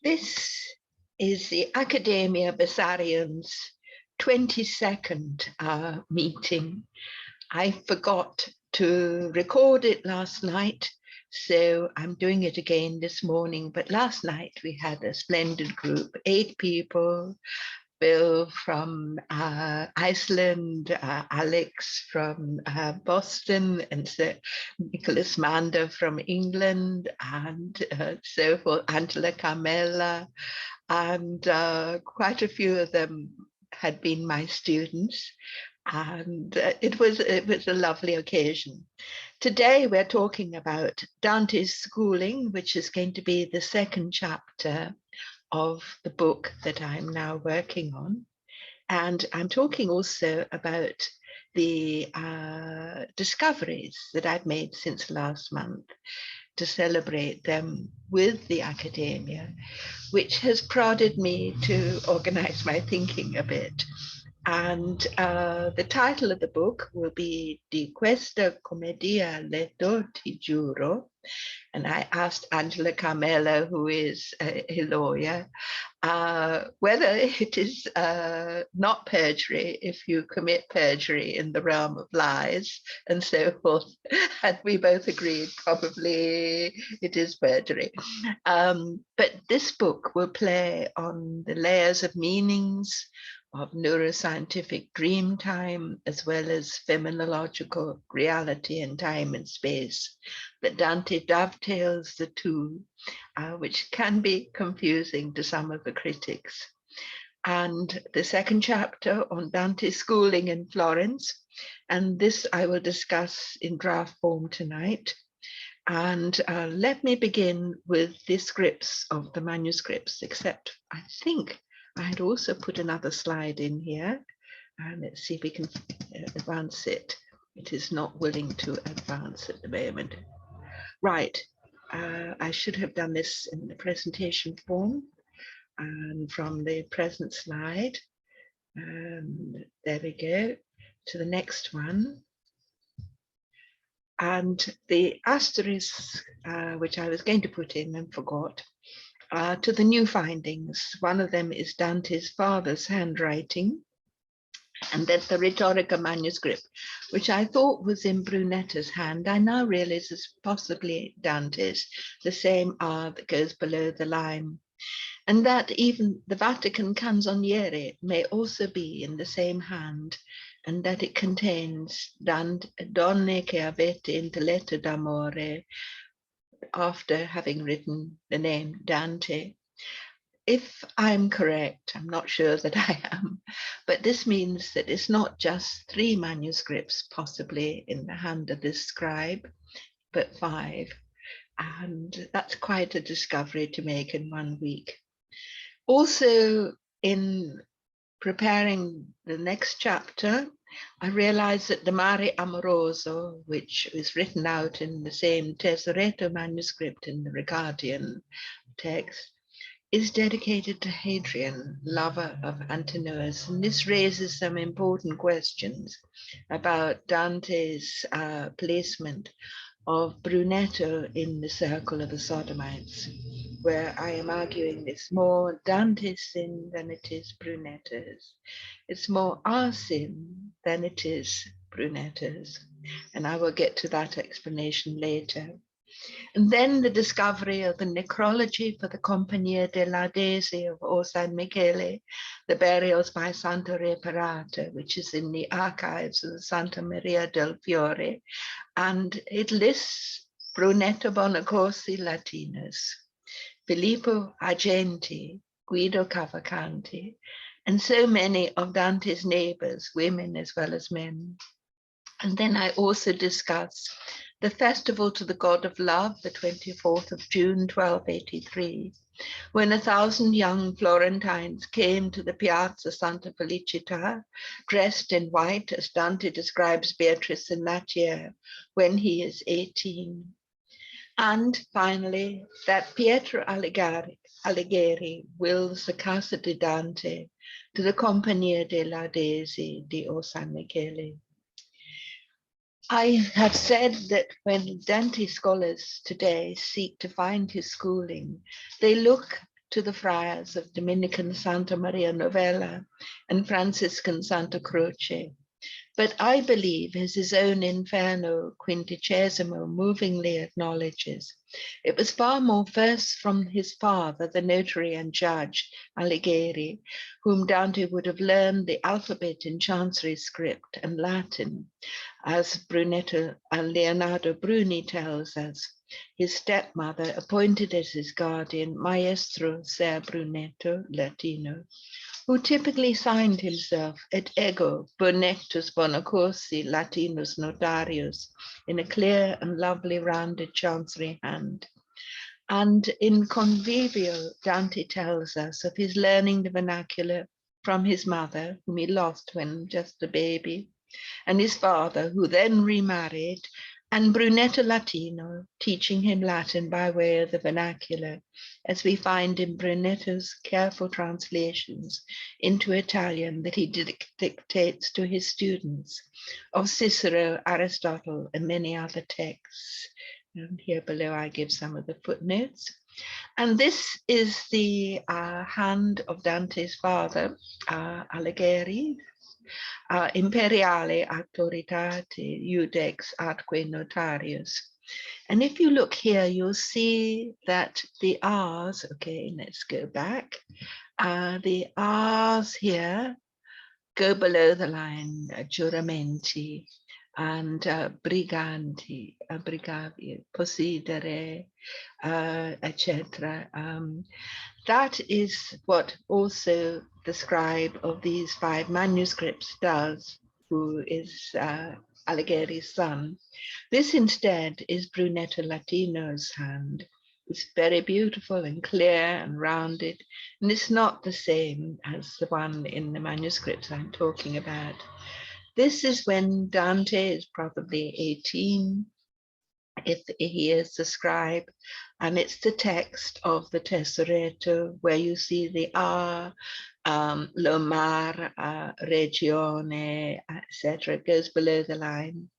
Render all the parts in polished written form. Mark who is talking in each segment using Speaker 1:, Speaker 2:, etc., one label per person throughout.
Speaker 1: This is the Academia Bessarion's 22nd meeting. I forgot to record it last night, so I'm doing it again this morning. But last night we had a splendid group, 8 people. Bill from Iceland, Alex from Boston, and so Nicholas Mander from England, and so forth, Angela Carmela, and quite a few of them had been my students, and it was a lovely occasion. Today we're talking about Dante's schooling, which is going to be the second chapter of the book that I'm now working on. And I'm talking also about the discoveries that I've made since last month to celebrate them with the academia, which has prodded me to organize my thinking a bit. And the title of the book will be Di questa commedia letto ti giuro. And I asked Angela Carmela, who is a lawyer, whether it is not perjury if you commit perjury in the realm of lies and so forth. And we both agreed probably it is perjury. But this book will play on the layers of meanings, of neuroscientific dream time, as well as phenomenological reality and time and space. That Dante dovetails the two, which can be confusing to some of the critics. And the second chapter on Dante's schooling in Florence, and this I will discuss in draft form tonight. And let me begin with the scripts of the manuscripts, except I think I had also put another slide in here. And let's see if we can advance it. It is not willing to advance at the moment. Right, I should have done this in the presentation form and from the present slide. There we go, to the next one. And the asterisk, which I was going to put in and forgot, to the new findings. One of them is Dante's father's handwriting, and then the Rhetorica manuscript, which I thought was in Brunetta's hand, I now realize is possibly Dante's, the same R that goes below the line. And that even the Vatican Canzoniere may also be in the same hand, and that it contains Donne che avete intelletto d'amore, after having written the name Dante. If I'm correct, I'm not sure that I am, but this means that it's not just 3 manuscripts possibly in the hand of this scribe, but 5. And that's quite a discovery to make in 1 week. Also, in preparing the next chapter, I realized that the Mare Amoroso, which is written out in the same Tesoretto manuscript in the Ricardian text, is dedicated to Hadrian, lover of Antinous. And this raises some important questions about Dante's placement of Brunetto in the circle of the Sodomites, where I am arguing it's more Dante's sin than it is Brunetto's. It's more our sin than it is Brunetto's. And I will get to that explanation later. And then the discovery of the necrology for the Compagnia della Desi of O San Michele, the burials by Santo Reparato, which is in the archives of Santa Maria del Fiore, and it lists Brunetto Bonacorsi Latinus, Filippo Argenti, Guido Cavalcanti, and so many of Dante's neighbors, women as well as men. And then I also discuss the festival to the god of love, the 24th of June, 1283, when 1,000 young Florentines came to the Piazza Santa Felicita, dressed in white, as Dante describes Beatrice and Natier when he is 18. And finally, that Pietro Alighieri wills the Casa di Dante to the Compagnia della Desi di O San Michele. I have said that when Dante scholars today seek to find his schooling, they look to the friars of Dominican Santa Maria Novella and Franciscan Santa Croce, but I believe, as his own Inferno Quindicesimo movingly acknowledges, it was far more first from his father, the notary and judge, Alighieri, whom Dante would have learned the alphabet in Chancery script and Latin, as Brunetto and Leonardo Bruni tells us. His stepmother appointed as his guardian Maestro Ser Brunetto Latino, who typically signed himself et ego Bonectus Bonacorsi Latinus Notarius in a clear and lovely rounded chancery hand. And in Convivio, Dante tells us of his learning the vernacular from his mother, whom he lost when just a baby, and his father, who then remarried, and Brunetto Latino, teaching him Latin by way of the vernacular, as we find in Brunetto's careful translations into Italian that he dictates to his students of Cicero, Aristotle, and many other texts. And here below I give some of the footnotes. And this is the hand of Dante's father, Alighieri, Imperiale Autoritate Iudex atque Notarius. And if you look here, you'll see that the R's, okay, let's go back. The R's here go below the line, giuramenti and briganti, brigavi, possidere, etc. That is what also the scribe of these 5 manuscripts does, who is Alighieri's son. This instead is Brunetto Latino's hand. It's very beautiful and clear and rounded, and it's not the same as the one in the manuscripts I'm talking about. This is when Dante is probably 18, if he is the scribe, and it's the text of the Tesoretto where you see the R, Lomar, Regione, etc. goes below the line.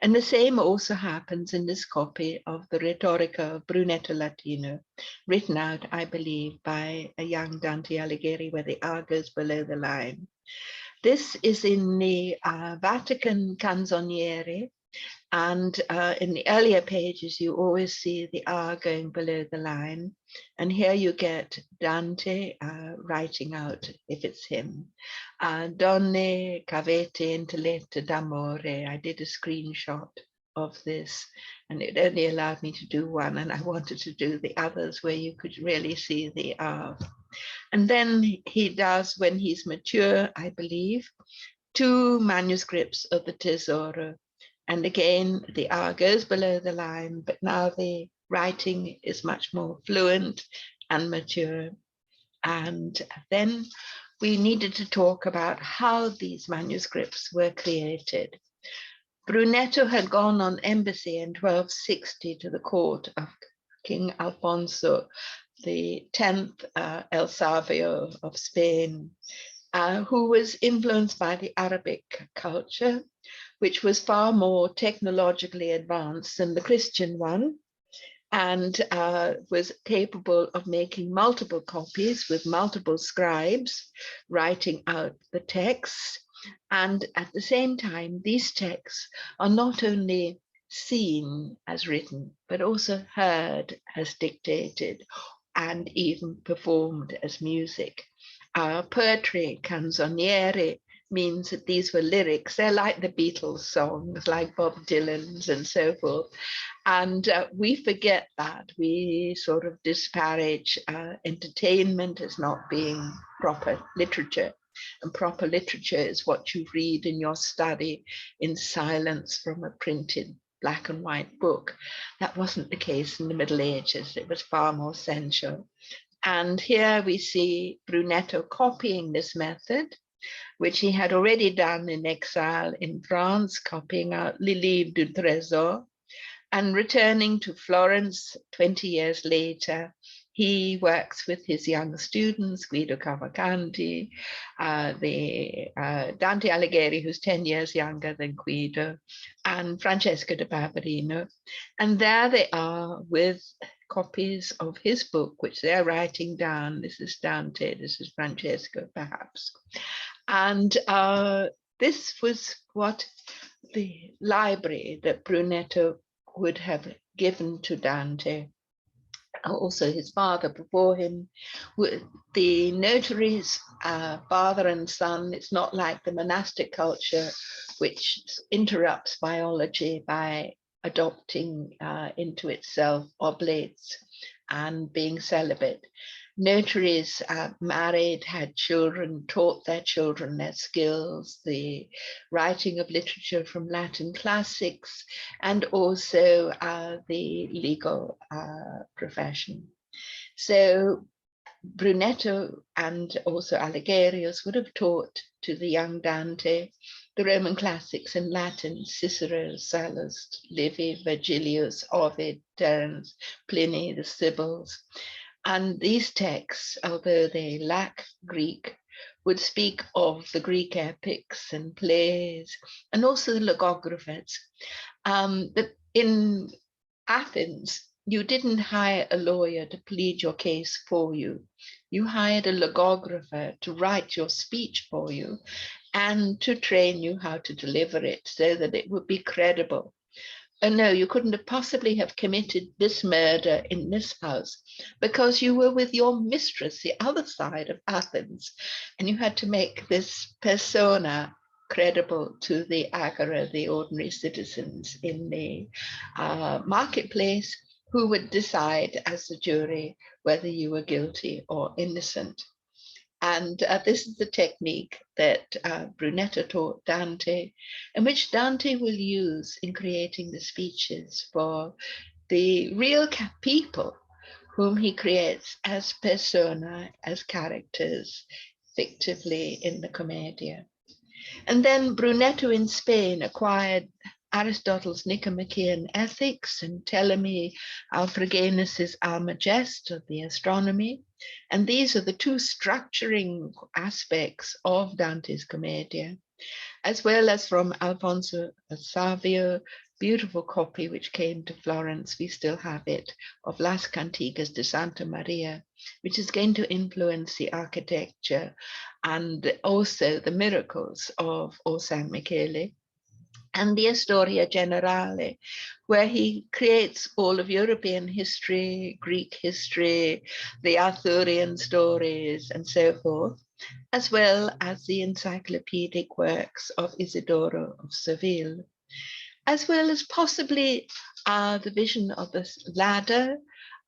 Speaker 1: And the same also happens in this copy of the Retorica of Brunetto Latino, written out, I believe, by a young Dante Alighieri, where the R goes below the line. This is in the Vatican Canzoniere, and in the earlier pages, you always see the R going below the line. And here you get Dante writing out, if it's him, Donne c'avete intelletto d'amore. I did a screenshot of this, and it only allowed me to do one, and I wanted to do the others where you could really see the R. And then he does, when he's mature, I believe, 2 manuscripts of the Tesoro. And again, the R goes below the line, but now the writing is much more fluent and mature. And then we needed to talk about how these manuscripts were created. Brunetto had gone on embassy in 1260 to the court of King Alfonso, the 10th El Sabio of Spain, who was influenced by the Arabic culture, which was far more technologically advanced than the Christian one, and was capable of making multiple copies with multiple scribes writing out the texts. And at the same time, these texts are not only seen as written, but also heard as dictated and even performed as music. Poetry, canzoniere, means that these were lyrics. They're like the Beatles songs, like Bob Dylan's and so forth. And we forget that. We sort of disparage entertainment as not being proper literature. And proper literature is what you read in your study in silence from a printed black and white book. That wasn't the case in the Middle Ages. It was far more sensual. And here we see Brunetto copying this method, which he had already done in exile in France, copying out Les Livres du Trésor, and returning to Florence 20 years later He works with his young students, Guido Cavalcanti, Dante Alighieri, who's 10 years younger than Guido, and Francesco de Barberino. And there they are with copies of his book, which they're writing down. This is Dante, this is Francesco, perhaps. And this was what the library that Brunetto would have given to Dante. Also his father before him, the notaries, father and son. It's not like the monastic culture, which interrupts biology by adopting into itself oblates and being celibate. Notaries married, had children, taught their children their skills, the writing of literature from Latin classics, and also the legal profession. So Brunetto and also Alighierius would have taught to the young Dante the Roman classics in Latin: Cicero, Sallust, Livy, Virgilius, Ovid, Terence, Pliny, the Sibyls. And these texts, although they lack Greek, would speak of the Greek epics and plays, and also the logographers. That in Athens, you didn't hire a lawyer to plead your case for you. You hired a logographer to write your speech for you and to train you how to deliver it so that it would be credible. No, you couldn't have possibly have committed this murder in this house because you were with your mistress, the other side of Athens, and you had to make this persona credible to the agora, the ordinary citizens in the marketplace, who would decide as the jury whether you were guilty or innocent. And this is the technique that Brunetto taught Dante, and which Dante will use in creating the speeches for the real people whom he creates as persona, as characters, fictively in the Commedia. And then Brunetto in Spain acquired Aristotle's Nicomachean Ethics and Ptolemy Alfraganus's Almagest of the Astronomy. And these are the two structuring aspects of Dante's Commedia, as well as from Alfonso Savio, beautiful copy which came to Florence, we still have it, of Las Cantigas de Santa Maria, which is going to influence the architecture and also the miracles of O San Michele, and the Storia Generale, where he creates all of European history, Greek history, the Arthurian stories, and so forth, as well as the encyclopedic works of Isidoro of Seville, as well as possibly the vision of the ladder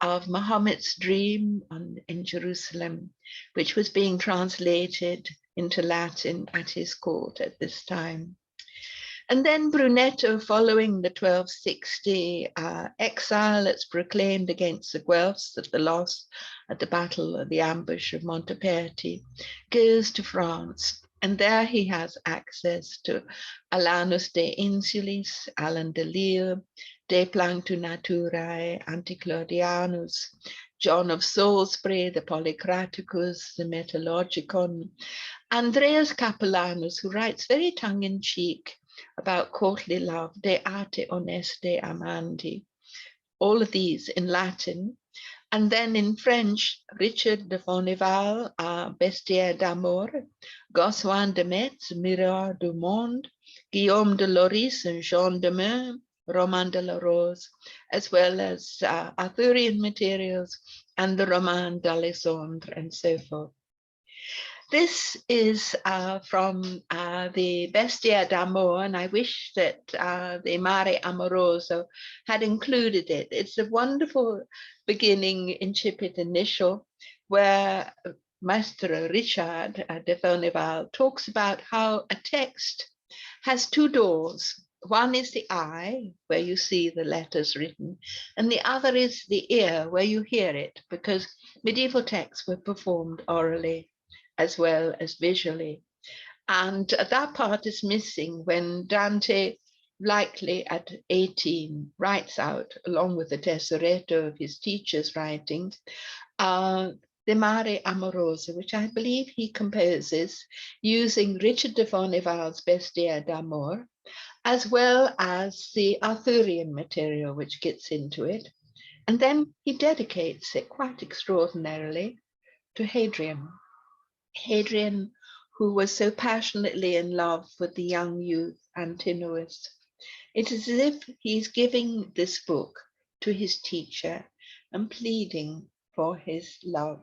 Speaker 1: of Muhammad's dream in Jerusalem, which was being translated into Latin at his court at this time. And then Brunetto, following the 1260 exile that's proclaimed against the Guelphs at the loss at the battle of the ambush of Monteperti, goes to France. And there he has access to Alanus de Insulis, Alan de Lille, De Planctu Naturae, Anticlaudianus, John of Salisbury, the Polycraticus, the Metallogicon, Andreas Capellanus, who writes very tongue-in-cheek about courtly love, De Arte Honeste Amandi, all of these in Latin. And then in French, Richard de Bonneval, Bestiaire d'Amour, Gossuin de Metz, Miroir du Monde, Guillaume de Loris and Jean de Meun, Roman de la Rose, as well as Arthurian materials and the Roman d'Alexandre and so forth. This is from the Bestiaire d'Amour, and I wish that the Mare Amoroso had included it. It's a wonderful beginning, incipit initial, where Maestro Richard de Bonneval talks about how a text has two doors. One is the eye, where you see the letters written, and the other is the ear, where you hear it, because medieval texts were performed orally as well as visually. And that part is missing when Dante likely at 18, writes out, along with the tesoretto of his teacher's writings, the Mare Amoroso, which I believe he composes using Richard de Forneval's Bestia d'Amor, as well as the Arthurian material which gets into it. And then he dedicates it quite extraordinarily to Hadrian. Hadrian, who was so passionately in love with the young youth Antinous. It is as if he's giving this book to his teacher and pleading for his love,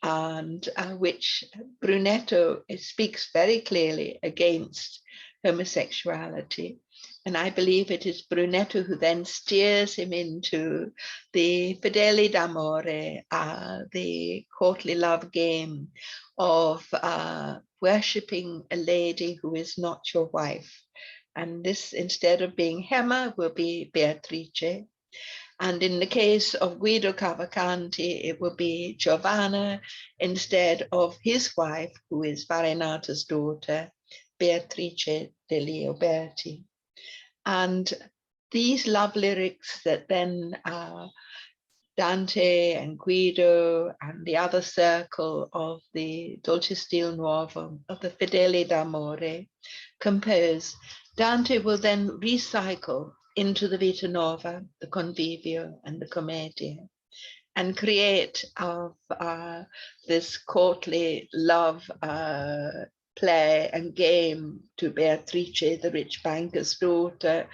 Speaker 1: and which Brunetto speaks very clearly against homosexuality. And I believe it is Brunetto who then steers him into the Fedeli d'Amore, the courtly love game of worshipping a lady who is not your wife. And this, instead of being Gemma, will be Beatrice. And in the case of Guido Cavalcanti, it will be Giovanna instead of his wife, who is Farinata's daughter, Beatrice degli Uberti. And these love lyrics that then Dante and Guido and the other circle of the Dolce Stil Nuovo, of the Fedeli d'Amore, compose, Dante will then recycle into the Vita Nova, the Convivio and the Commedia, and create of this courtly love play and game to Beatrice, the rich banker's daughter,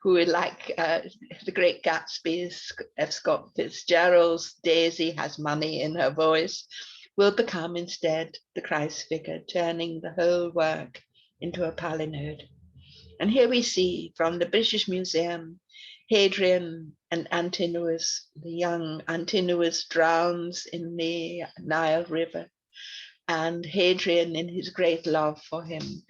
Speaker 1: who, like the great Gatsby's F. Scott Fitzgerald's Daisy has money in her voice, will become instead the Christ figure, turning the whole work into a palinode. And here we see from the British Museum, Hadrian and Antinous. The young Antinous drowns in the Nile River, and Hadrian, in his great love for him,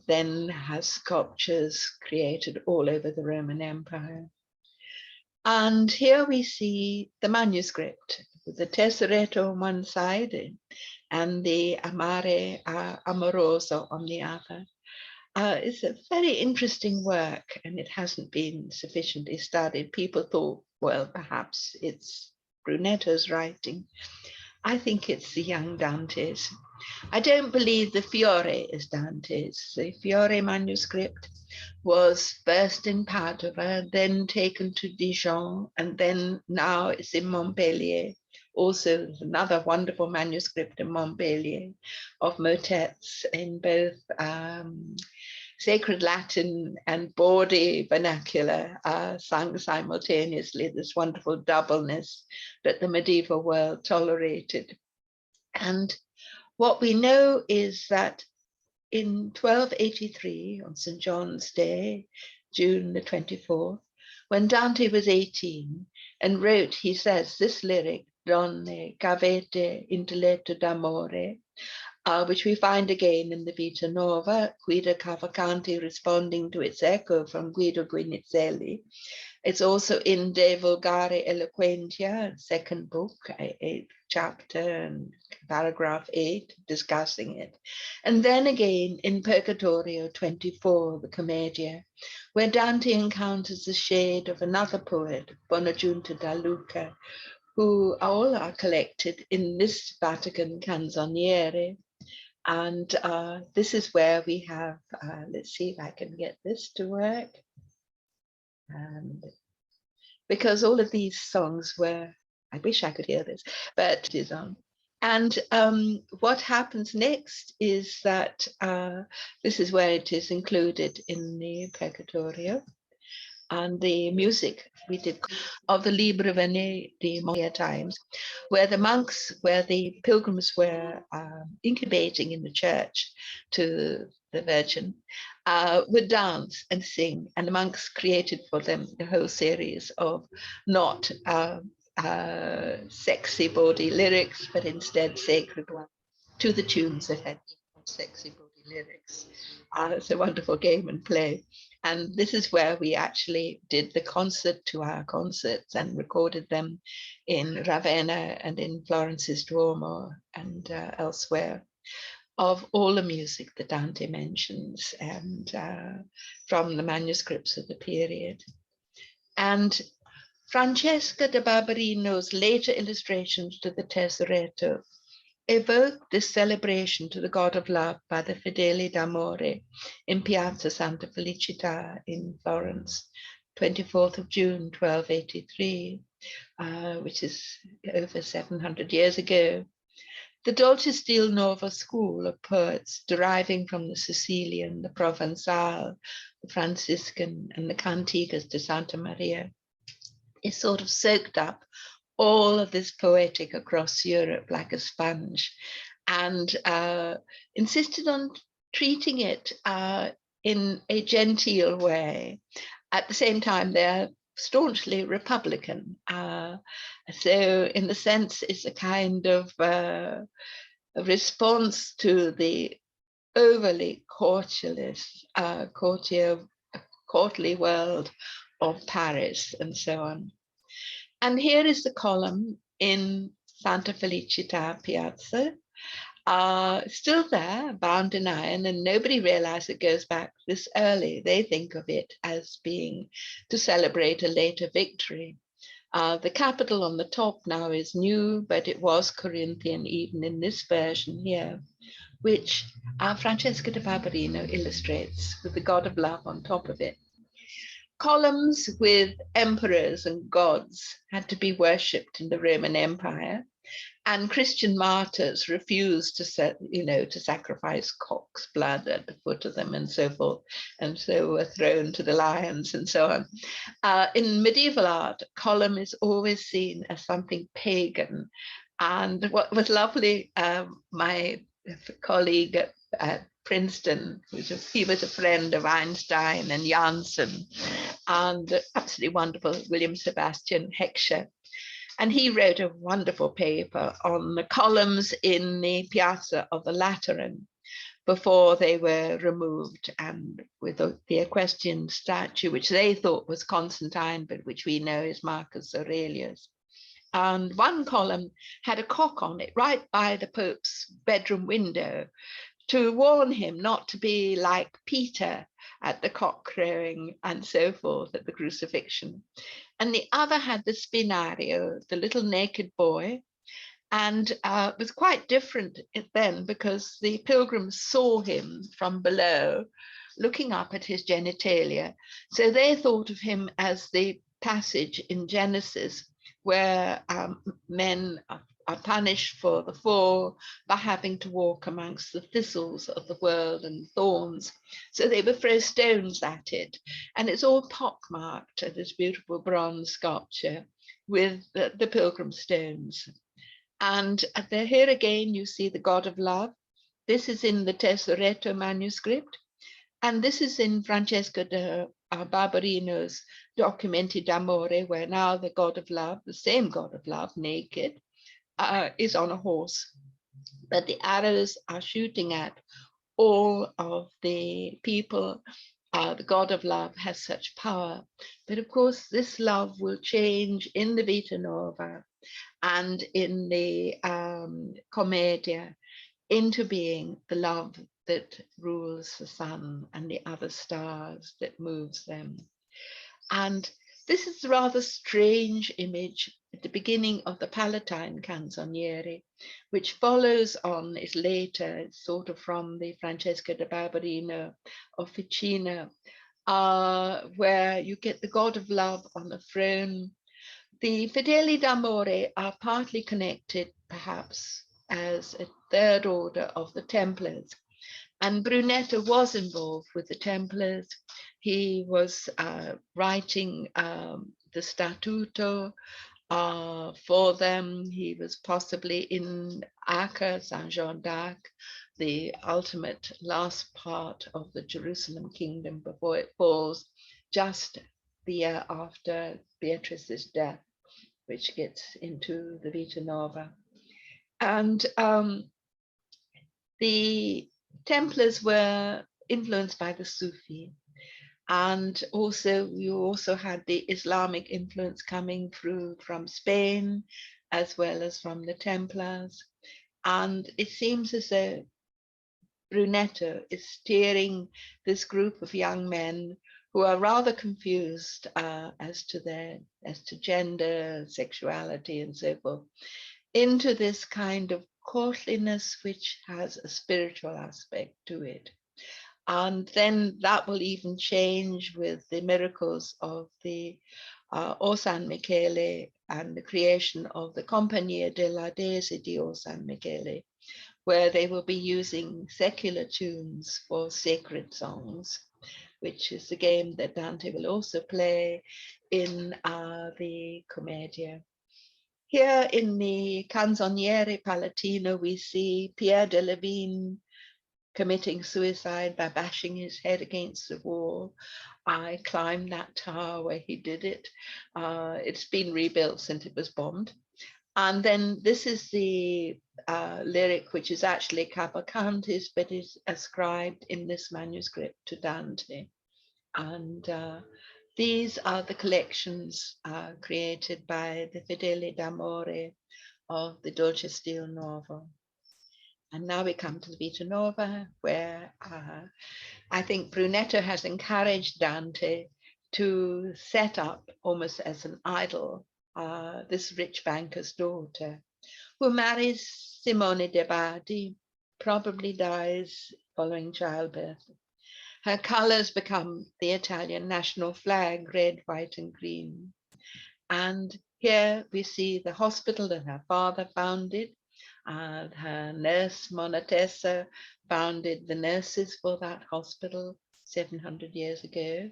Speaker 1: then has sculptures created all over the Roman Empire. And here we see the manuscript, with the tesoretto on one side and the Mare Amoroso on the other. It's a very interesting work, and it hasn't been sufficiently studied. People thought, well, perhaps it's Brunetto's writing. I think it's the young Dante's. I don't believe the Fiore is Dante's. The Fiore manuscript was first in Padua, then taken to Dijon, and then now it's in Montpellier. Also, another wonderful manuscript in Montpellier of motets in both Sacred Latin and Bawdy vernacular sung simultaneously, this wonderful doubleness that the medieval world tolerated. And what we know is that in 1283, on St. John's Day, June the 24th, when Dante was 18 and wrote, he says, this lyric, Donne qu'avete intelletto d'amore, which we find again in the Vita Nova, Guido Cavalcanti responding to its echo from Guido Guinizelli. It's also in De Vulgare Eloquentia, second book, 8th chapter and paragraph 8, discussing it. And then again in Purgatorio 24, the Commedia, where Dante encounters the shade of another poet, Bonagiunta da Luca, who all are collected in this Vatican Canzoniere. And this is where we have, let's see if I can get this to work. And because all of these songs were, I wish I could hear this, but it is on. And what happens next is that this is where it is included in the Purgatorio. And the music we did of the Libre Veni di Moria times, where the monks, where the pilgrims were incubating in the church to the Virgin, would dance and sing, and the monks created for them the whole series of not sexy bawdy lyrics, but instead sacred ones, to the tunes that had sexy bawdy lyrics. It's a wonderful game and play. And this is where we actually did the concert to our concerts and recorded them in Ravenna and in Florence's Duomo and elsewhere. of all the music that Dante mentions, and from the manuscripts of the period. And Francesca de Barberino's later illustrations to the Tesoretto evoke this celebration to the god of love by the Fedeli d'Amore in Piazza Santa Felicita in Florence, 24th of June, 1283, which is over 700 years ago. The Dolce Stil Nuovo school of poets, deriving from the Sicilian, the Provençal, the Franciscan, and the Cantigas de Santa Maria, is sort of soaked up all of this poetic across Europe like a sponge, and insisted on treating it in a genteel way. At the same time, they're staunchly Republican. So in the sense, it's a kind of a response to the overly courtly world of Paris and so on. And here is the column in Santa Felicita Piazza, still there, bound in iron, and nobody realizes it goes back this early. They think of it as being to celebrate a later victory. The capital on the top now is new, but it was Corinthian even in this version here, which Francesca de Barberino illustrates with the god of love on top of it. Columns with emperors and gods had to be worshipped in the Roman Empire, and Christian martyrs refused to sacrifice cock's blood at the foot of them and so forth, and so were thrown to the lions and so on. In medieval art, column is always seen as something pagan. And what was lovely, my colleague at Princeton, he was a friend of Einstein and Janssen, and absolutely wonderful, William Sebastian Heckscher. And he wrote a wonderful paper on the columns in the Piazza of the Lateran before they were removed, and with the equestrian statue, which they thought was Constantine, but which we know is Marcus Aurelius. And one column had a cock on it right by the Pope's bedroom window, to warn him not to be like Peter at the cock crowing and so forth at the crucifixion. And the other had the spinario, the little naked boy, and it was quite different then because the pilgrims saw him from below, looking up at his genitalia. So they thought of him as the passage in Genesis where men are punished for the fall by having to walk amongst the thistles of the world and thorns. So they would throw stones at it. And it's all pockmarked, this beautiful bronze sculpture with the pilgrim stones. And here again, you see the god of love. This is in the Tesoretto manuscript. And this is in Francesca de Barberino's Documenti d'Amore, where now the god of love, the same god of love, naked, is on a horse. But the arrows are shooting at all of the people. The god of love has such power. But of course, this love will change in the Vita Nova and in the Commedia into being the love that rules the sun and the other stars that moves them. And this is a rather strange image at the beginning of the Palatine Canzoniere, which follows on, is later, it's sort of from the Francesca de Barberino Officina, where you get the god of love on the throne. The Fedeli d'Amore are partly connected, perhaps, as a third order of the Templars. And Brunetto was involved with the Templars. He was writing the Statuto for them. He was possibly in Acre, Saint Jean d'Arc, the ultimate last part of the Jerusalem kingdom before it falls, just the year after Beatrice's death, which gets into the Vita Nova. And the Templars were influenced by the Sufi, and also you also had the Islamic influence coming through from Spain as well as from the Templars. And it seems as though Brunetto is steering this group of young men who are rather confused as to gender, sexuality, and so forth, into this kind of courtliness which has a spiritual aspect to it. And then that will even change with the miracles of the O San Michele and the creation of the Compagnia della Dese di O San Michele, where they will be using secular tunes for sacred songs, which is the game that Dante will also play in the Commedia. Here in the Canzoniere Palatino, we see Pierre de Levine committing suicide by bashing his head against the wall. I climbed that tower where he did it. It's been rebuilt since it was bombed. And then this is the lyric, which is actually Cavalcanti's, but is ascribed in this manuscript to Dante. And these are the collections created by the Fedeli d'Amore of the Dolce Stil Nuovo. And now we come to the Vita Nova, where I think Brunetto has encouraged Dante to set up almost as an idol this rich banker's daughter, who marries Simone de' Bardi, probably dies following childbirth. Her colors become the Italian national flag, red, white, and green. And here we see the hospital that her father founded. Her nurse, Monna Tessa, founded the nurses for that hospital 700 years ago.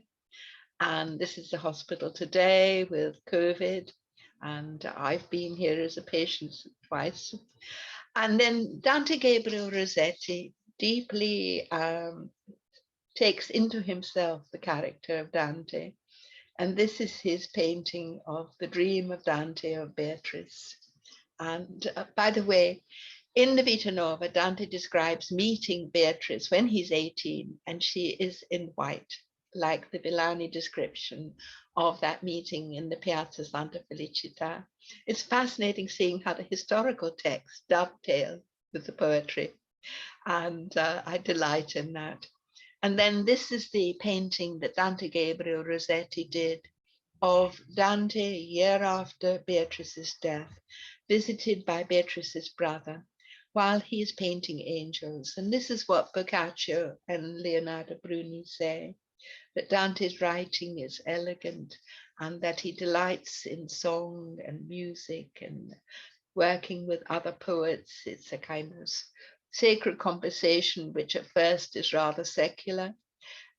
Speaker 1: And this is the hospital today with COVID. And I've been here as a patient twice. And then Dante Gabriel Rossetti deeply takes into himself the character of Dante. And this is his painting of the dream of Dante of Beatrice. And by the way, in the Vita Nova, Dante describes meeting Beatrice when he's 18, and she is in white, like the Villani description of that meeting in the Piazza Santa Felicita. It's fascinating seeing how the historical text dovetails with the poetry, and I delight in that. And then this is the painting that Dante Gabriel Rossetti did of Dante a year after Beatrice's death, visited by Beatrice's brother, while he is painting angels. And this is what Boccaccio and Leonardo Bruni say, that Dante's writing is elegant and that he delights in song and music and working with other poets. It's a kind of sacred conversation, which at first is rather secular.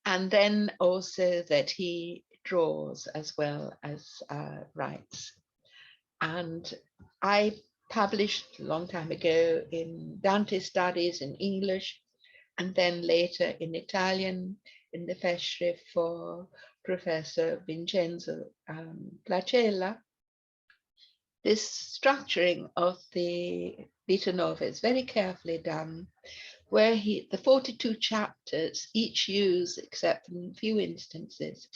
Speaker 1: And then also that he draws as well as writes. And I published a long time ago in Dante Studies in English, and then later in Italian in the Festschrift for Professor Vincenzo Placella. This structuring of the Vita Nova is very carefully done, where the 42 chapters each use, except in a few instances,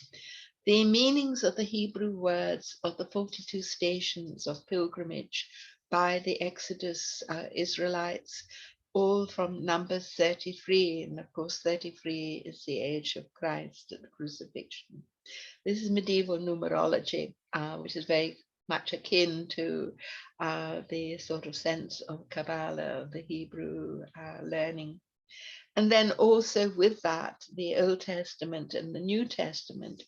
Speaker 1: the meanings of the Hebrew words of the 42 stations of pilgrimage by the Exodus Israelites, all from Numbers 33. And of course, 33 is the age of Christ at the crucifixion. This is medieval numerology, which is very much akin to the sort of sense of Kabbalah, of the Hebrew learning. And then also with that, the Old Testament and the New Testament,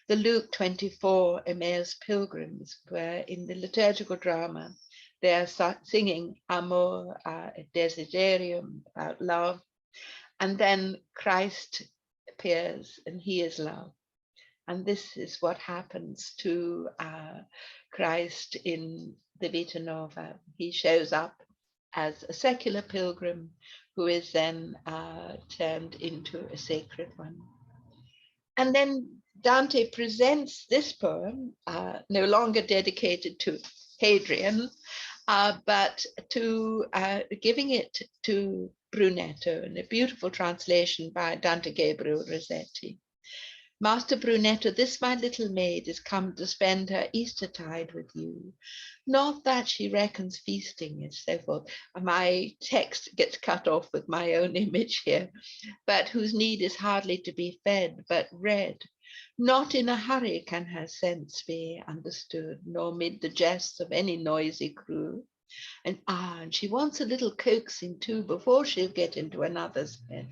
Speaker 1: the Luke 24 Emmaus Pilgrims, where in the liturgical drama, they are singing Amor et Desiderium, about love. And then Christ appears and he is love. And this is what happens to Christ in the Vita Nova. He shows up as a secular pilgrim who is then turned into a sacred one. And then Dante presents this poem, no longer dedicated to Hadrian, but to giving it to Brunetto in a beautiful translation by Dante Gabriel Rossetti. Master Brunetto, this my little maid is come to spend her Eastertide with you. Not that she reckons feasting and so forth. My text gets cut off with my own image here, but whose need is hardly to be fed, but read. Not in a hurry can her sense be understood, nor mid the jests of any noisy crew. And she wants a little coaxing too before she'll get into another's head.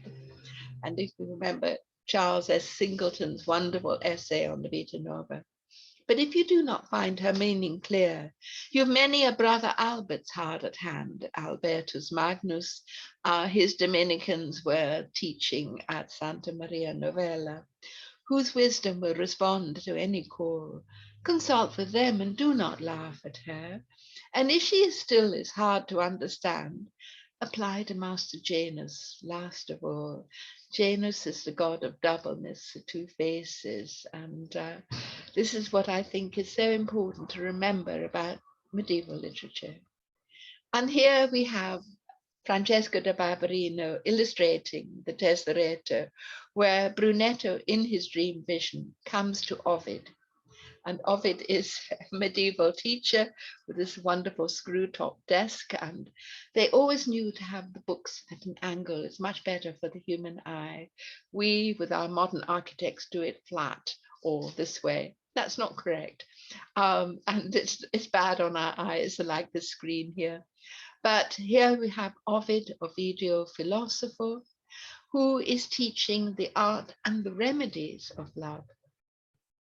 Speaker 1: And if you remember Charles S. Singleton's wonderful essay on the Vita Nova. But if you do not find her meaning clear, you've many a brother Albert's hard at hand, Albertus Magnus. His Dominicans were teaching at Santa Maria Novella, whose wisdom will respond to any call. Consult with them and do not laugh at her. And if she still is hard to understand, apply to Master Janus last of all. Janus is the god of doubleness, the two faces. And this is what I think is so important to remember about medieval literature. And here we have Francesco da Barberino illustrating the Tesoretto, where Brunetto in his dream vision comes to Ovid. And Ovid is a medieval teacher with this wonderful screw-top desk, and they always knew to have the books at an angle. It's much better for the human eye. We, with our modern architects, do it flat or this way. That's not correct. And it's bad on our eyes, like the screen here. But here we have Ovidio Philosopher, who is teaching the art and the remedies of love.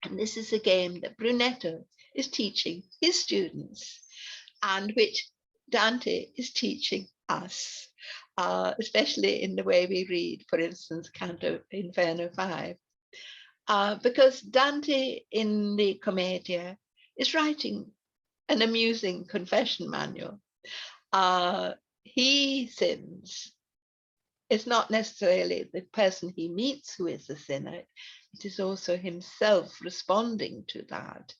Speaker 1: And this is a game that Brunetto is teaching his students, and which Dante is teaching us, especially in the way we read, for instance, Canto Inferno 5. Because Dante in the Commedia is writing an amusing confession manual. He sins. It's not necessarily the person he meets who is the sinner. It is also himself responding to that.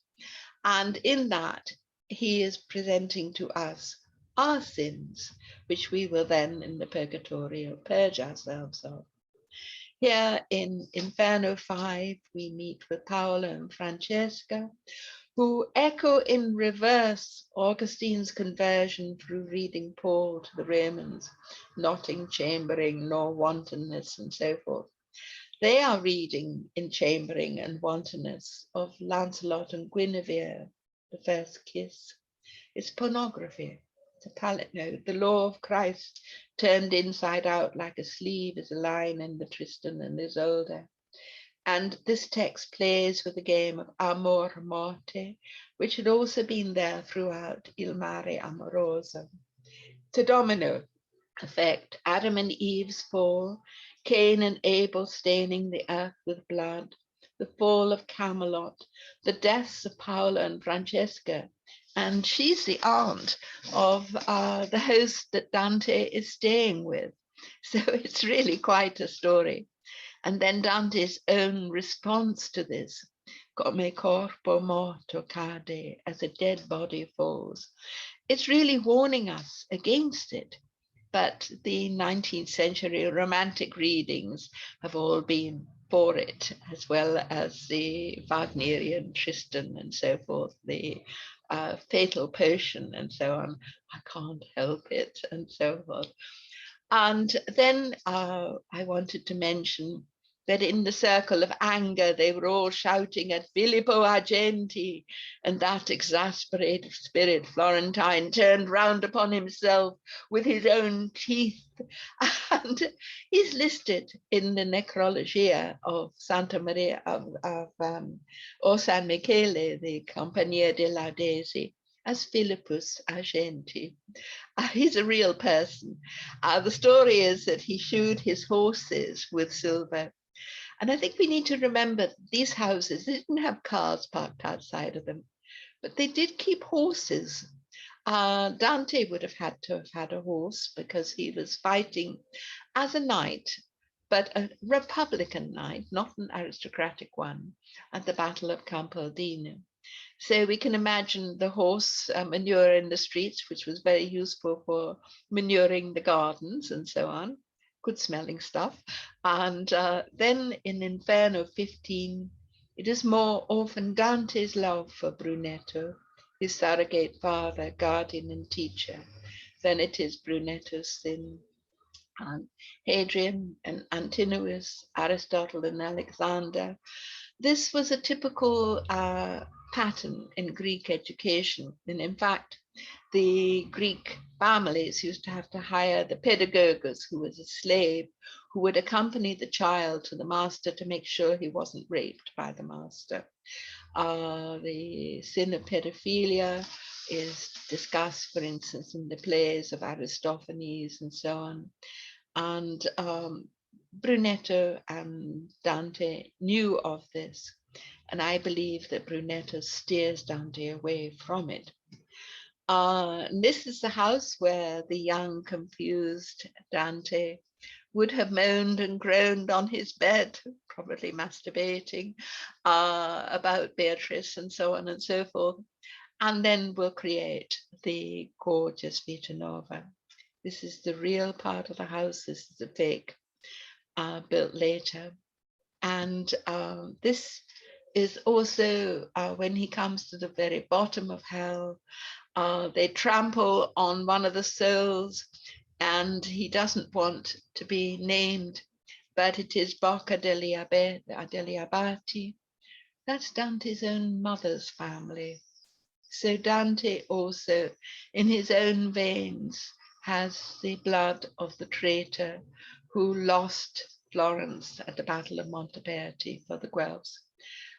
Speaker 1: And in that, he is presenting to us our sins, which we will then in the Purgatorio purge ourselves of. Here in Inferno 5, we meet with Paolo and Francesca, who echo in reverse Augustine's conversion through reading Paul to the Romans, notting chambering nor wantonness and so forth. They are reading in chambering and wantonness of Lancelot and Guinevere, the first kiss. It's pornography. It's a palette note. The law of Christ turned inside out like a sleeve is a line in the Tristan and Isolde. And this text plays with the game of amor morte, which had also been there throughout Il Mare Amoroso. To domino effect, Adam and Eve's fall, Cain and Abel staining the earth with blood, the fall of Camelot, the deaths of Paula and Francesca, and she's the aunt of the host that Dante is staying with. So it's really quite a story. And then Dante's own response to this, come corpo morto cade, as a dead body falls. It's really warning us against it. But the 19th century romantic readings have all been for it, as well as the Wagnerian Tristan and so forth, the fatal potion and so on. I can't help it and so forth. And then I wanted to mention that in the circle of anger, they were all shouting at Filippo Argenti, and that exasperated spirit, Florentine, turned round upon himself with his own teeth. And he's listed in the Necrologia of Santa Maria or San Michele, the Compagnia de Laudesi, as Philippus Argenti. He's a real person. The story is that he shoed his horses with silver. And I think we need to remember these houses, they didn't have cars parked outside of them, but they did keep horses. Dante would have had a horse because he was fighting as a knight, but a republican knight, not an aristocratic one, at the Battle of Campaldino. So we can imagine the horse manure in the streets, which was very useful for manuring the gardens and so on. good smelling stuff. And then in Inferno 15, it is more often Dante's love for Brunetto, his surrogate father, guardian, and teacher, than it is Brunetto's sin. And Hadrian and Antinous, Aristotle and Alexander. This was a typical pattern in Greek education. And in fact, the Greek families used to have to hire the pedagogus, who was a slave, who would accompany the child to the master to make sure he wasn't raped by the master. The sin of pedophilia is discussed, for instance, in the plays of Aristophanes and so on. And Brunetto and Dante knew of this, and I believe that Brunetto steers Dante away from it. This is the house where the young, confused Dante would have moaned and groaned on his bed, probably masturbating, about Beatrice and so on and so forth, and then will create the gorgeous Vita Nova. This is the real part of the house. This is the fake, built later. And this is also when he comes to the very bottom of hell. They trample on one of the souls, and he doesn't want to be named, but it is Bocca degli Abati. That's Dante's own mother's family. So Dante also, in his own veins, has the blood of the traitor who lost Florence at the Battle of Monteverdi for the Guelphs.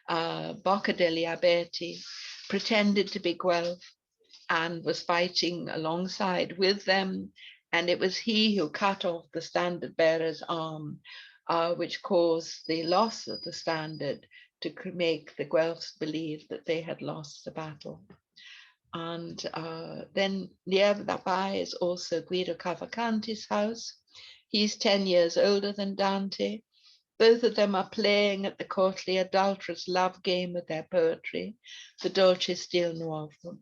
Speaker 1: Bocca degli Abati pretended to be Guelph and was fighting alongside with them. And it was he who cut off the standard bearer's arm, which caused the loss of the standard to make the Guelphs believe that they had lost the battle. And then nearby is also Guido Cavalcanti's house. He's 10 years older than Dante. Both of them are playing at the courtly adulterous love game with their poetry, the Dolce Stil Nuovo.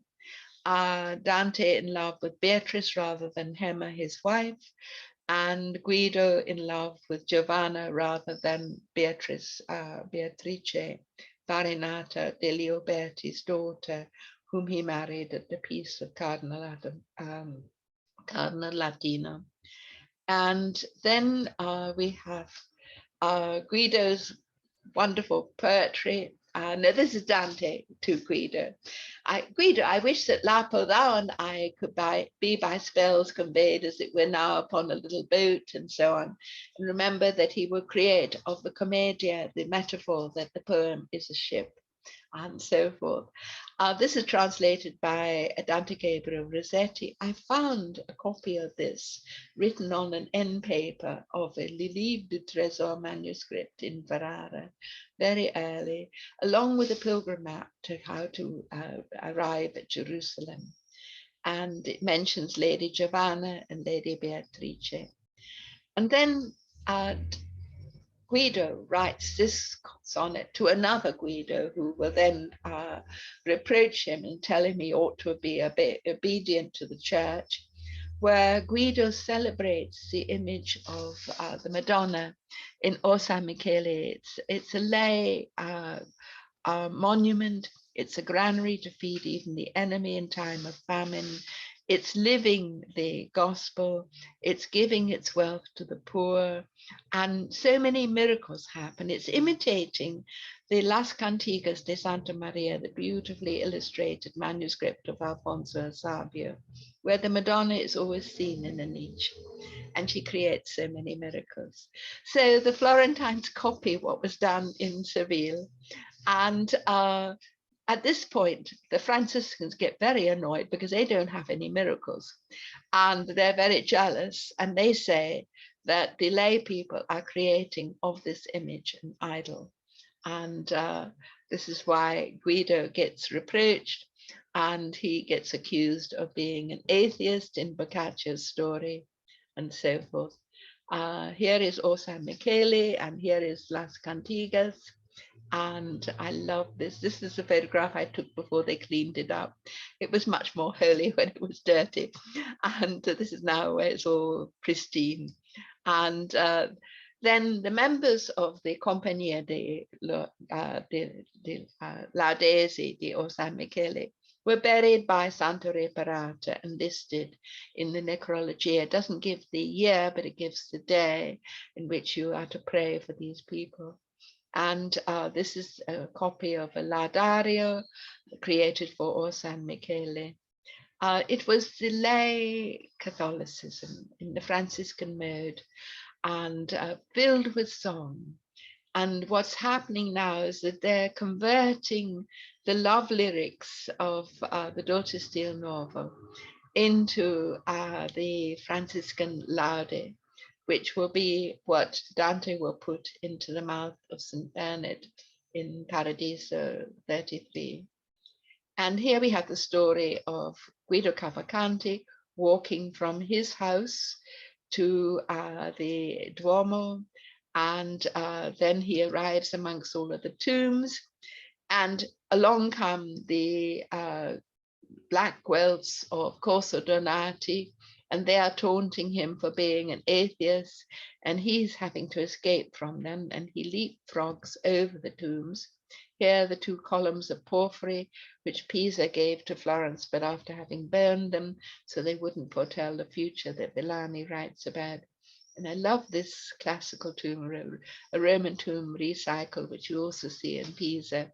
Speaker 1: Dante in love with Beatrice rather than Gemma, his wife, and Guido in love with Giovanna rather than Beatrice, Beatrice, Farinata degli Uberti's daughter, whom he married at the peace of Cardinal Latino. And then we have Guido's wonderful poetry. No, this is Dante to Guido. Guido, I wish that Lapo, thou and I could be by spells conveyed as it were now upon a little boat, and so on. And remember that he will create of the commedia the metaphor that the poem is a ship, and so forth. This is translated by Dante Gabriel Rossetti. I found a copy of this written on an end paper of a Livre du Trésor manuscript in Ferrara, very early, along with a pilgrim map to how to arrive at Jerusalem. And it mentions Lady Giovanna and Lady Beatrice. And then Guido writes this sonnet to another Guido, who will then reproach him and tell him he ought to be obedient to the church, where Guido celebrates the image of the Madonna in O San Michele. It's a lay monument. It's a granary to feed even the enemy in time of famine. It's living the gospel. It's giving its wealth to the poor. And so many miracles happen. It's imitating the Las Cantigas de Santa Maria, the beautifully illustrated manuscript of Alfonso Sabio, where the Madonna is always seen in a niche. And she creates so many miracles. So the Florentines copy what was done in Seville. And at this point, the Franciscans get very annoyed because they don't have any miracles. And they're very jealous. And they say that the lay people are creating of this image an idol. And this is why Guido gets reproached, and he gets accused of being an atheist in Boccaccio's story, and so forth. Here is O San Michele, and here is Las Cantigas. And I love this. This is a photograph I took before they cleaned it up. It was much more holy when it was dirty. And this is now where it's all pristine. And then the members of the Compagnia de Laudesi di San Michele were buried by Santa Reparata and listed in the necrologia. It doesn't give the year, but it gives the day in which you are to pray for these people. And this is a copy of a Laudario created for San Michele. It was the lay Catholicism in the Franciscan mode and filled with song. And what's happening now is that they're converting the love lyrics of the Dolce Stil Nuovo into the Franciscan Laude, which will be what Dante will put into the mouth of St. Bernard in Paradiso 33. And here we have the story of Guido Cavalcanti walking from his house to the Duomo, and then he arrives amongst all of the tombs, and along come the black Guelphs of Corso Donati, and they are taunting him for being an atheist, and he's having to escape from them, and he leapfrogs over the tombs. Here the two columns of porphyry, which Pisa gave to Florence, but after having burned them, so they wouldn't foretell the future that Villani writes about. And I love this classical tomb, a Roman tomb recycled, which you also see in Pisa.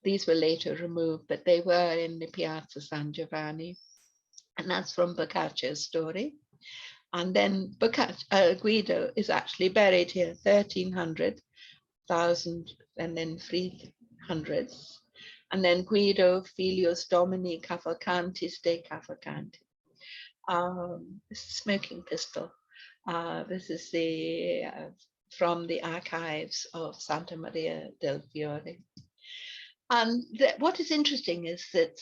Speaker 1: These were later removed, but they were in the Piazza San Giovanni. And that's from Boccaccio's story. And then Guido is actually buried here, 1300, 1000, and then 300s. And then Guido, Filius Domini Cavalcantis de Cavalcanti. Smoking pistol. This is the from the archives of Santa Maria del Fiore. And what is interesting is that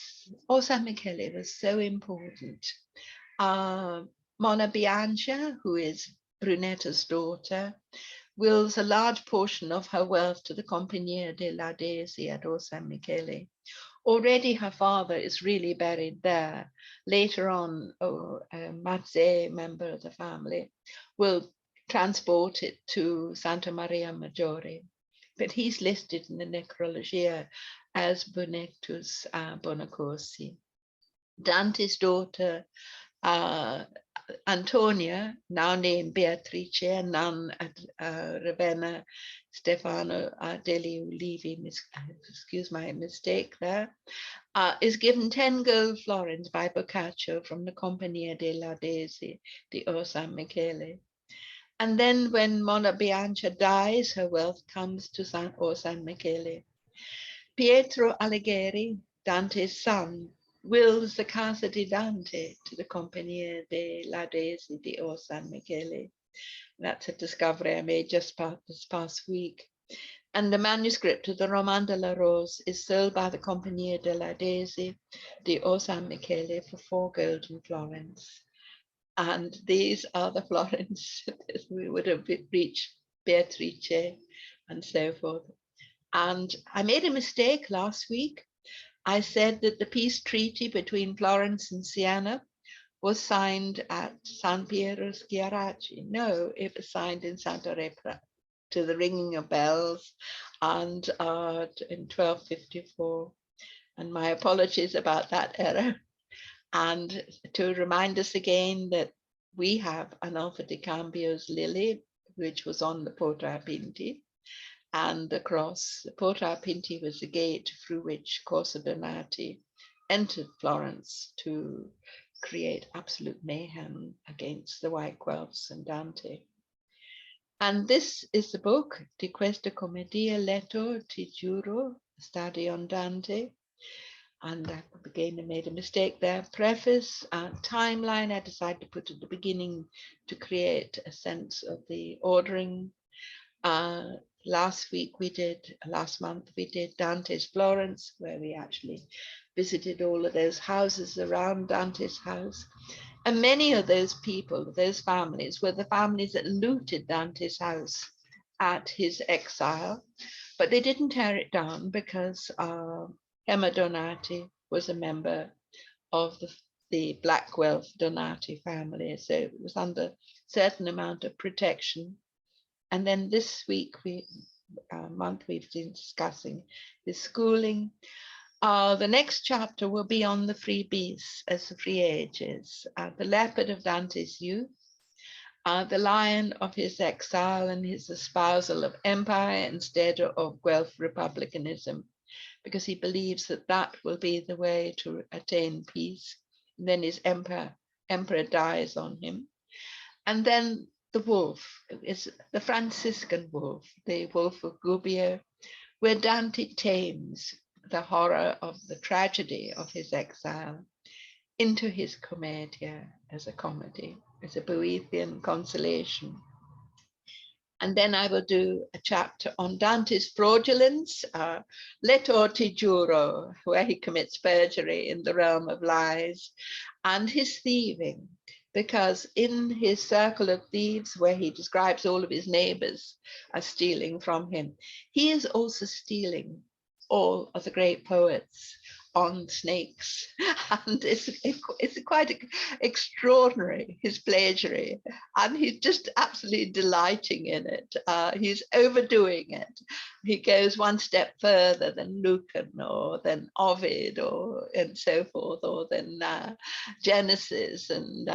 Speaker 1: San Michele was so important. Monna Bianca, who is Brunetta's daughter, wills a large portion of her wealth to the Compagnia de Laudesi at San Michele. Already her father is really buried there. Later on, a Mazze member of the family will transport it to Santa Maria Maggiore, but he's listed in the necrologia as Bonectus Bonacorsi. Dante's daughter, Antonia, now named Beatrice, and nun Ravenna Stefano degli Ulivi, excuse my mistake there, is given 10 gold florins by Boccaccio from the Compagnia de Laudesi di San Michele. And then when Monna Bianca dies, her wealth comes to San Michele. Pietro Alighieri, Dante's son, wills the Casa di Dante to the Compagnia de Laudesi di San Michele. That's a discovery I made just this past week. And the manuscript of the Roman de la Rose is sold by the Compagnia de Laudesi di San Michele for 4 golden florins. And these are the florins that we would have reached Beatrice and so forth. And I made a mistake last week. I said that the peace treaty between Florence and Siena was signed at San Piero Schiaraci. No, it was signed in Santa Repra to the ringing of bells, and in 1254. And my apologies about that error. And to remind us again that we have Arnolfo di Cambio's lily, which was on the Porta Pinti, and the cross. The Porta Pinti was the gate through which Corso Donati entered Florence to create absolute mayhem against the White Guelphs and Dante. And this is the book, Di questa commedia letto, ti giuro, Study on Dante. And again, I made a mistake there. Preface, timeline, I decided to put at the beginning to create a sense of the ordering. Last month we did Dante's Florence, where we actually visited all of those houses around Dante's house. And many of those people, those families, were the families that looted Dante's house at his exile, but they didn't tear it down because Emma Donati was a member of the Black Guelph Donati family, so it was under a certain amount of protection. And then this week, month, we've been discussing his schooling. The next chapter will be on the free beasts as the free ages, the leopard of Dante's youth, the lion of his exile and his espousal of empire instead of Guelph republicanism, because he believes that that will be the way to attain peace. And then his emperor dies on him. And then the wolf is the Franciscan wolf, the wolf of Gubbio, where Dante tames the horror of the tragedy of his exile into his commedia, as a comedy, as a Boethian consolation. And then I will do a chapter on Dante's fraudulence, Letor ti giuro, where he commits perjury in the realm of lies, and his thieving, because in his circle of thieves, where he describes all of his neighbors as stealing from him, he is also stealing all of the great poets on snakes. And it's quite extraordinary, his plagiary, and he's just absolutely delighting in it. He's overdoing it. He goes one step further than Lucan or than Ovid or and so forth, or than Genesis and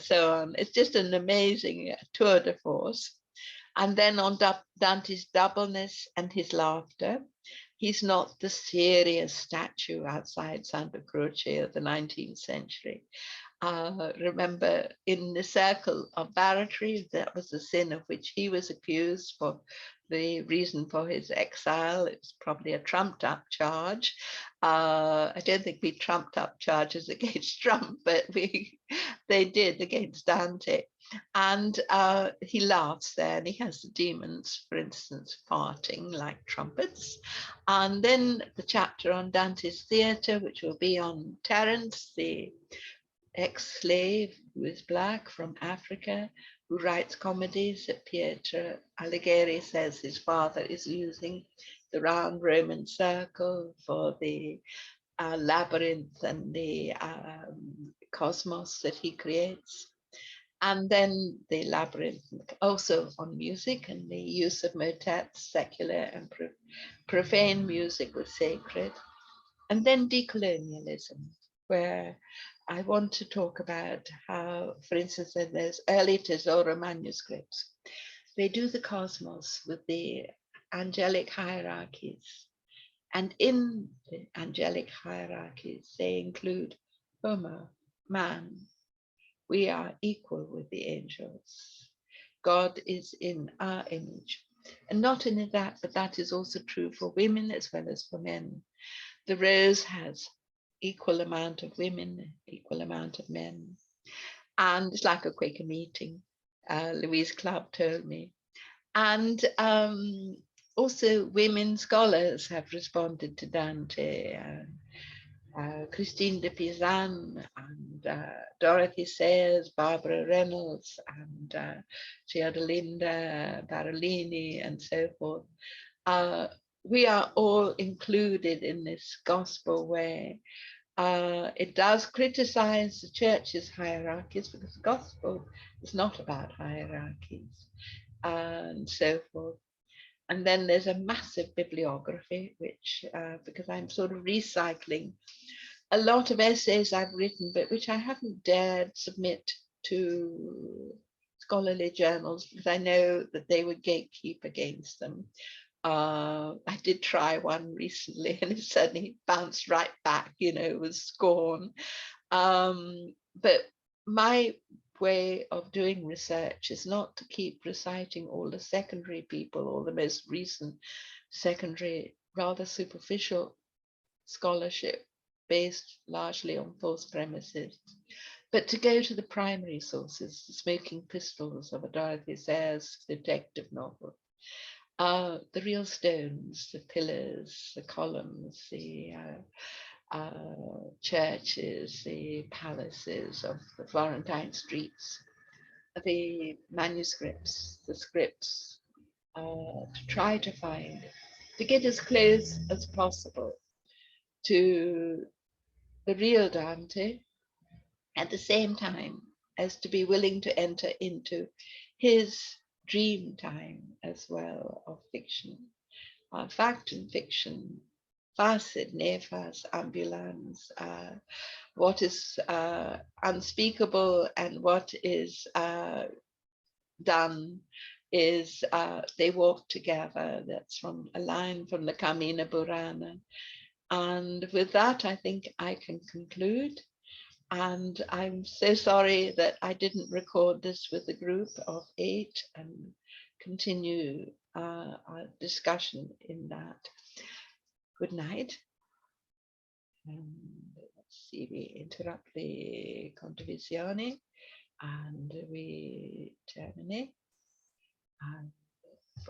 Speaker 1: so on. It's just an amazing tour de force. And then on Dante's doubleness and his laughter. He's not the serious statue outside Santa Croce of the 19th century. Remember, in the circle of barratry, that was the sin of which he was accused for the reason for his exile. It was probably a trumped up charge. I don't think we trumped up charges against Trump, but they did against Dante. And he laughs there, and he has the demons, for instance, farting like trumpets. And then the chapter on Dante's theatre, which will be on Terence, the ex-slave who is black from Africa, who writes comedies that Pietro Alighieri says his father is using the round Roman circle for the labyrinth and the cosmos that he creates. And then the labyrinth, also on music and the use of motets, secular and profane music was sacred. And then decolonialism, where I want to talk about how, for instance, there's early Tesoro manuscripts. They do the cosmos with the angelic hierarchies. And in the angelic hierarchies, they include Homo, man. We are equal with the angels. God is in our image. And not only that, but that is also true for women as well as for men. The rose has equal amount of women, equal amount of men. And it's like a Quaker meeting, Louise Clubb told me. And also women scholars have responded to Dante. Christine de Pizan and Dorothy Sayers, Barbara Reynolds and Ciarlinda Barolini and so forth. We are all included in this gospel where it does criticize the church's hierarchies, because the gospel is not about hierarchies and so forth. And then there's a massive bibliography, which, because I'm sort of recycling a lot of essays I've written, but which I haven't dared submit to scholarly journals, because I know that they would gatekeep against them. I did try one recently, and it suddenly bounced right back, with scorn. But my way of doing research is not to keep reciting all the secondary people or the most recent secondary, rather superficial scholarship based largely on false premises, but to go to the primary sources, the Smoking Pistols of a Dorothy Sayers detective novel, the real stones, the pillars, the columns, the churches, the palaces of the Florentine streets, the manuscripts, the scripts, to try to find, to get as close as possible to the real Dante, at the same time as to be willing to enter into his dream time as well of fiction, fact and fiction, facit, nefas, ambulans, what is unspeakable and what is done is they walk together. That's from a line from the Camina Burana. And with that, I think I can conclude. And I'm so sorry that I didn't record this with a group of 8 and continue our discussion in that. Good night. And let's see, we interrupt the condivisione and we terminate.